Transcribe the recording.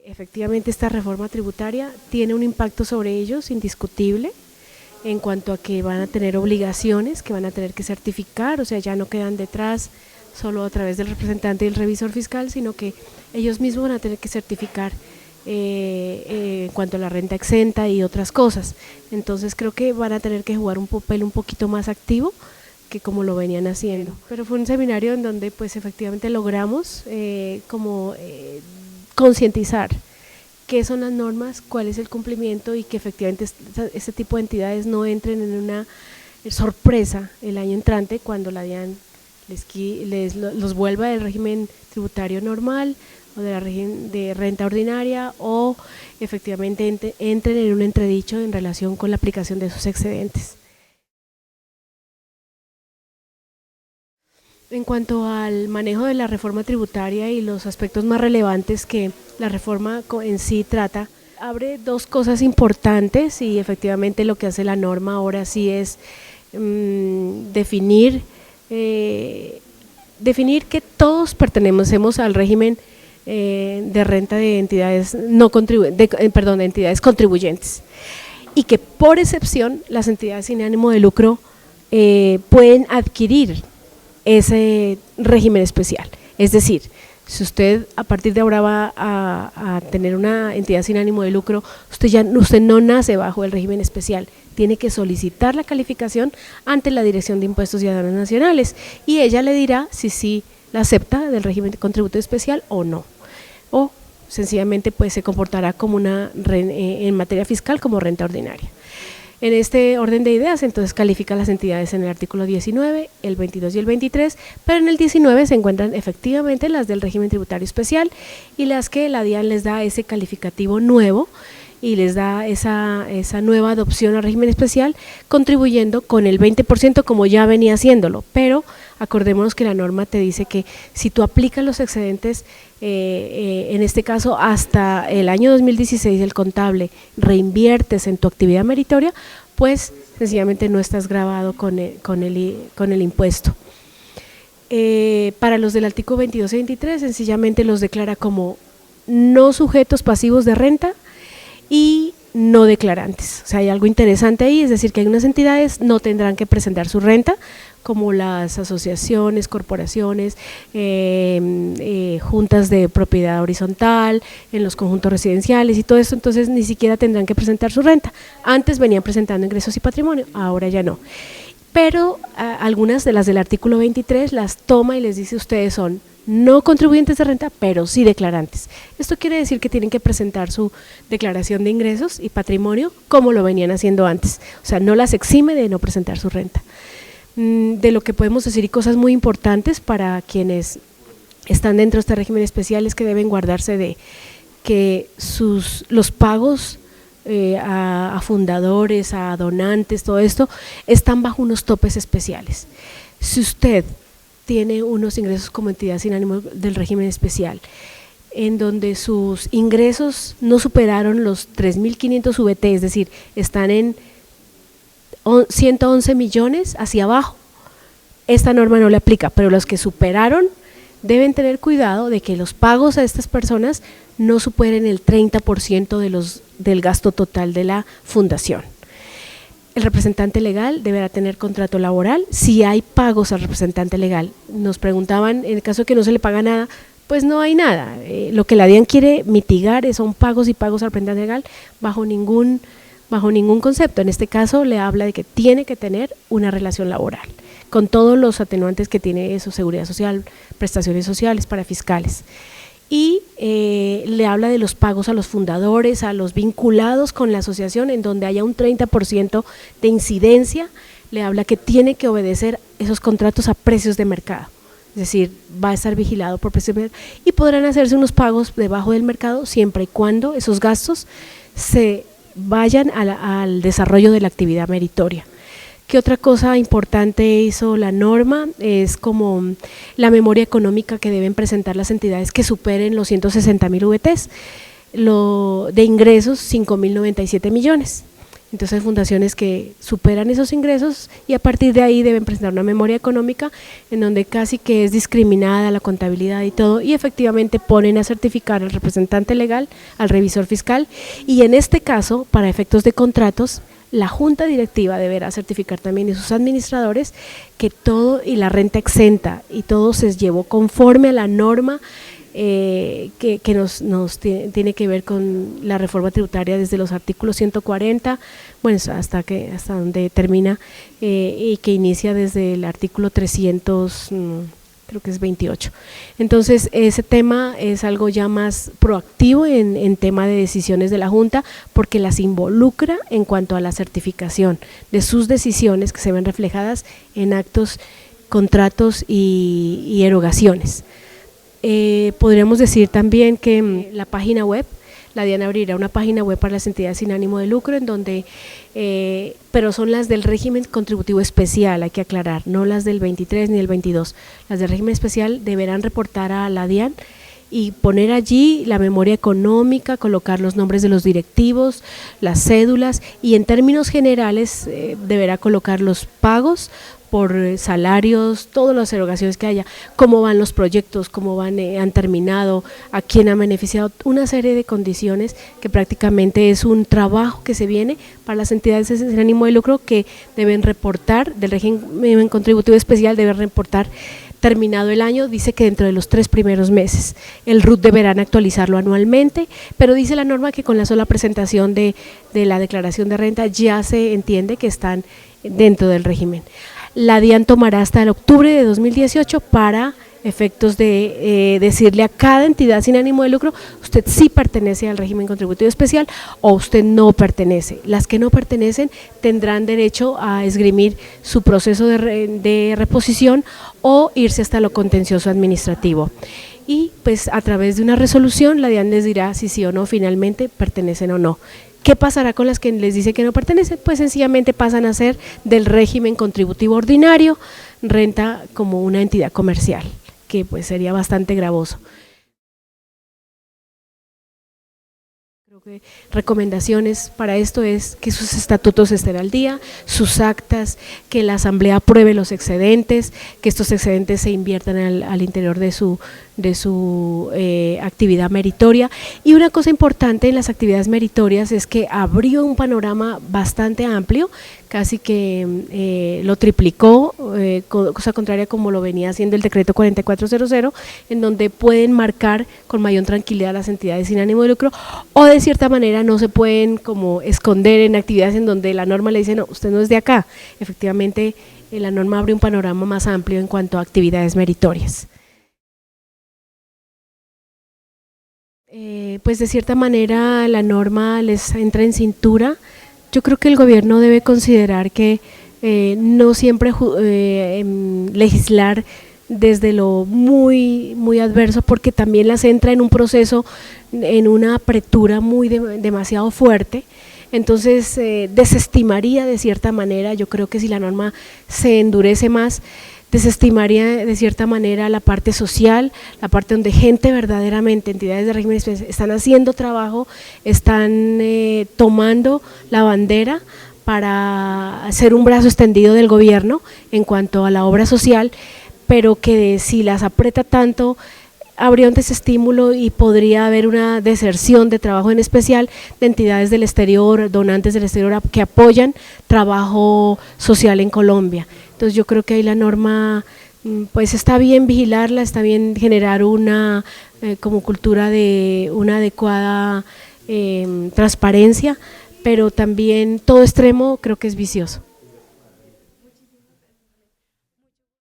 Efectivamente, esta reforma tributaria tiene un impacto sobre ellos indiscutible en cuanto a que van a tener obligaciones, que van a tener que certificar, o sea, ya no quedan detrás solo a través del representante y el revisor fiscal, sino que ellos mismos van a tener que certificar en cuanto a la renta exenta y otras cosas. Entonces creo que van a tener que jugar un papel un poquito más activo que como lo venían haciendo. Pero fue un seminario en donde pues efectivamente logramos concientizar qué son las normas, cuál es el cumplimiento y que efectivamente este tipo de entidades no entren en una sorpresa el año entrante cuando la DIAN los vuelva del régimen tributario normal o de la régimen de renta ordinaria o efectivamente entren en un entredicho en relación con la aplicación de esos excedentes. En cuanto al manejo de la reforma tributaria y los aspectos más relevantes que la reforma en sí trata, abre dos cosas importantes y efectivamente lo que hace la norma ahora sí es definir que todos pertenecemos al régimen de renta de entidades de entidades contribuyentes y que por excepción las entidades sin ánimo de lucro pueden adquirir ese régimen especial. Es decir, si usted a partir de ahora va a tener una entidad sin ánimo de lucro, usted no nace bajo el régimen especial, tiene que solicitar la calificación ante la Dirección de Impuestos y Aduanas Nacionales y ella le dirá si sí la acepta del régimen contributivo especial o no, o sencillamente pues se comportará como en materia fiscal como renta ordinaria. En este orden de ideas, entonces califica las entidades en el artículo 19, el 22 y el 23, pero en el 19 se encuentran efectivamente las del régimen tributario especial y las que la DIAN les da ese calificativo nuevo y les da esa nueva adopción al régimen especial, contribuyendo con el 20% como ya venía haciéndolo, pero acordémonos que la norma te dice que si tú aplicas los excedentes, en este caso hasta el año 2016 el contable, reinviertes en tu actividad meritoria, pues sencillamente no estás grabado con el impuesto. Para los del artículo 22 y 23 sencillamente los declara como no sujetos pasivos de renta y no declarantes. O sea, hay algo interesante ahí, es decir, que algunas entidades no tendrán que presentar su renta, como las asociaciones, corporaciones, juntas de propiedad horizontal, en los conjuntos residenciales y todo esto, entonces ni siquiera tendrán que presentar su renta. Antes venían presentando ingresos y patrimonio, ahora ya no. Pero algunas de las del artículo 23 las toma y les dice ustedes son no contribuyentes de renta, pero sí declarantes. Esto quiere decir que tienen que presentar su declaración de ingresos y patrimonio como lo venían haciendo antes, o sea, no las exime de no presentar su renta. De lo que podemos decir y cosas muy importantes para quienes están dentro de este régimen especial es que deben guardarse de que los pagos a fundadores, a donantes, todo esto, están bajo unos topes especiales. Si usted tiene unos ingresos como entidad sin ánimo del régimen especial, en donde sus ingresos no superaron los 3.500 VT, es decir, están en 111 millones hacia abajo, esta norma no le aplica, pero los que superaron deben tener cuidado de que los pagos a estas personas no superen el 30% del gasto total de la fundación. El representante legal deberá tener contrato laboral si hay pagos al representante legal. Nos preguntaban, en el caso de que no se le paga nada, pues no hay nada. Lo que la DIAN quiere mitigar son pagos y pagos al representante legal bajo ningún concepto. En este caso le habla de que tiene que tener una relación laboral, con todos los atenuantes que tiene eso, seguridad social, prestaciones sociales para fiscales. Y le habla de los pagos a los fundadores, a los vinculados con la asociación, en donde haya un 30% de incidencia, le habla que tiene que obedecer esos contratos a precios de mercado, es decir, va a estar vigilado por precios de mercado y podrán hacerse unos pagos debajo del mercado siempre y cuando esos gastos se vayan al desarrollo de la actividad meritoria. ¿Qué otra cosa importante hizo la norma? Es como la memoria económica que deben presentar las entidades que superen los 160.000 VTs, de ingresos 5.097 millones. Entonces hay fundaciones que superan esos ingresos y a partir de ahí deben presentar una memoria económica en donde casi que es discriminada la contabilidad y todo, y efectivamente ponen a certificar al representante legal, al revisor fiscal, y en este caso, para efectos de contratos, la junta directiva deberá certificar también, y sus administradores, que todo y la renta exenta y todo se llevó conforme a la norma que nos tiene que ver con la reforma tributaria desde los artículos 140, bueno, hasta donde termina, y que inicia desde el artículo 300, creo que es 28. Entonces ese tema es algo ya más proactivo en tema de decisiones de la Junta, porque las involucra en cuanto a la certificación de sus decisiones que se ven reflejadas en actos, contratos y erogaciones. Podríamos decir también que la página web, la DIAN abrirá una página web para las entidades sin ánimo de lucro en donde, pero son las del régimen contributivo especial, hay que aclarar, no las del 23 ni del 22, las del régimen especial deberán reportar a la DIAN y poner allí la memoria económica, colocar los nombres de los directivos, las cédulas y en términos generales deberá colocar los pagos por salarios, todas las erogaciones que haya, cómo van los proyectos, cómo van, han terminado, a quién han beneficiado, una serie de condiciones que prácticamente es un trabajo que se viene para las entidades sin ánimo de lucro que deben reportar, del régimen contributivo especial deben reportar terminado el año, dice que dentro de los 3 primeros meses. El RUT deberán actualizarlo anualmente, pero dice la norma que con la sola presentación de la declaración de renta ya se entiende que están dentro del régimen. La DIAN tomará hasta el octubre de 2018 para efectos de decirle a cada entidad sin ánimo de lucro, usted sí pertenece al régimen contributivo especial o usted no pertenece. Las que no pertenecen tendrán derecho a esgrimir su proceso de reposición o irse hasta lo contencioso administrativo. Y pues a través de una resolución la DIAN les dirá si sí o no finalmente pertenecen o no. ¿Qué pasará con las que les dice que no pertenecen? Pues sencillamente pasan a ser del régimen contributivo ordinario, renta como una entidad comercial, que pues sería bastante gravoso. Creo que recomendaciones para esto es que sus estatutos estén al día, sus actas, que la asamblea apruebe los excedentes, que estos excedentes se inviertan al interior de su actividad meritoria. Y una cosa importante en las actividades meritorias es que abrió un panorama bastante amplio, casi que lo triplicó, cosa contraria como lo venía haciendo el decreto 4400, en donde pueden marcar con mayor tranquilidad las entidades sin ánimo de lucro, o de cierta manera no se pueden como esconder en actividades en donde la norma le dice no, usted no es de acá. Efectivamente la norma abre un panorama más amplio en cuanto a actividades meritorias. Pues de cierta manera la norma les entra en cintura. Yo creo que el gobierno debe considerar que no siempre legislar desde lo muy adverso, porque también las entra en un proceso, en una apertura demasiado fuerte. Entonces desestimaría de cierta manera, yo creo que si la norma se endurece más, desestimaría de cierta manera la parte social, la parte donde gente verdaderamente, entidades de régimen especial, están haciendo trabajo, están tomando la bandera para ser un brazo extendido del gobierno en cuanto a la obra social, pero que si las aprieta tanto habría un desestímulo y podría haber una deserción de trabajo, en especial de entidades del exterior, donantes del exterior que apoyan trabajo social en Colombia. Entonces yo creo que ahí la norma, pues está bien vigilarla, está bien generar una como cultura de una adecuada transparencia, pero también todo extremo creo que es vicioso.